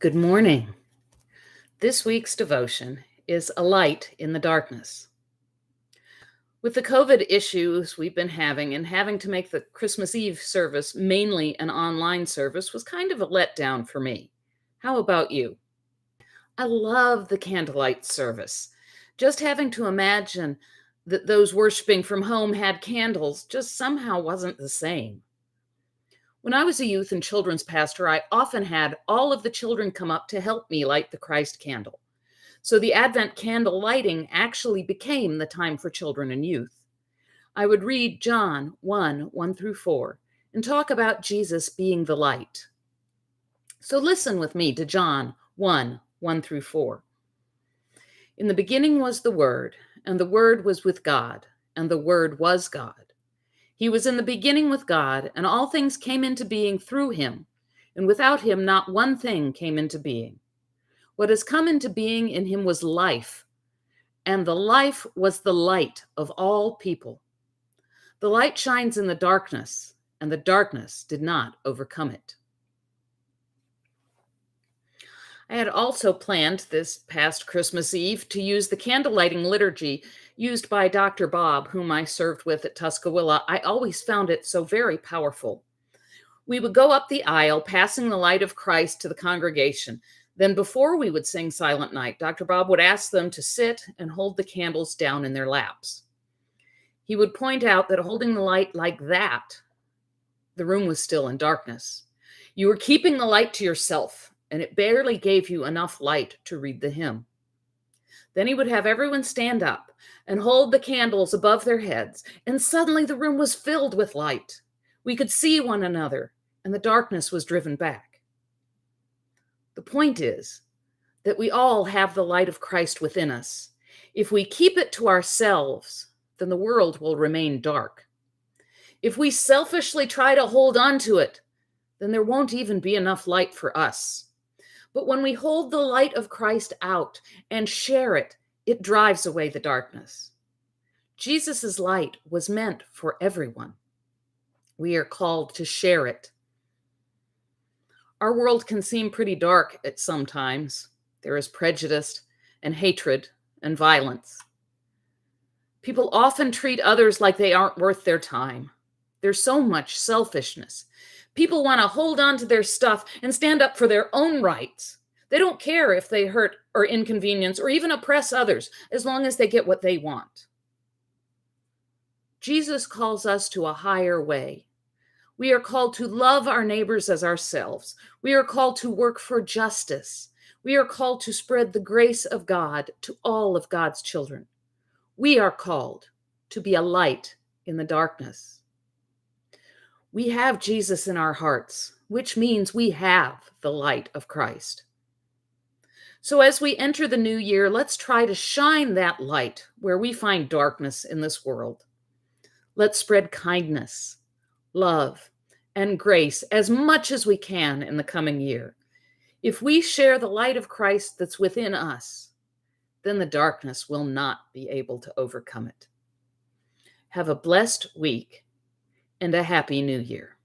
Good morning. This week's devotion is A Light in the Darkness. With the COVID issues we've been having and having to make the Christmas Eve service mainly an online service was kind of a letdown for me. How about you? I love the candlelight service. Just having to imagine that those worshiping from home had candles just somehow wasn't the same. When I was a youth and children's pastor, I often had all of the children come up to help me light the Christ candle. So the Advent candle lighting actually became the time for children and youth. I would read John 1 through 4, and talk about Jesus being the light. So listen with me to John 1 through 4. In the beginning was the Word, and the Word was with God, and the Word was God. He was in the beginning with God, and all things came into being through him, and without him not one thing came into being. What has come into being in him was life, and the life was the light of all people. The light shines in the darkness, and the darkness did not overcome it. I had also planned this past Christmas Eve to use the Candlelighting Liturgy used by Dr. Bob, whom I served with at Tuscaloosa. I always found it so very powerful. We would go up the aisle, passing the light of Christ to the congregation. Then before we would sing Silent Night, Dr. Bob would ask them to sit and hold the candles down in their laps. He would point out that holding the light like that, the room was still in darkness. You were keeping the light to yourself, and it barely gave you enough light to read the hymn. Then he would have everyone stand up and hold the candles above their heads, and suddenly the room was filled with light. We could see one another, and the darkness was driven back. The point is that we all have the light of Christ within us. If we keep it to ourselves, then the world will remain dark. If we selfishly try to hold on to it, then there won't even be enough light for us. But when we hold the light of Christ out and share it, it drives away the darkness. Jesus' light was meant for everyone. We are called to share it. Our world can seem pretty dark at some times. There is prejudice and hatred and violence. People often treat others like they aren't worth their time. There's so much selfishness. People want to hold on to their stuff and stand up for their own rights. They don't care if they hurt or inconvenience or even oppress others, as long as they get what they want. Jesus calls us to a higher way. We are called to love our neighbors as ourselves. We are called to work for justice. We are called to spread the grace of God to all of God's children. We are called to be a light in the darkness. We have Jesus in our hearts, which means we have the light of Christ. So as we enter the new year, let's try to shine that light where we find darkness in this world. Let's spread kindness, love, and grace as much as we can in the coming year. If we share the light of Christ that's within us, then the darkness will not be able to overcome it. Have a blessed week and a happy new year.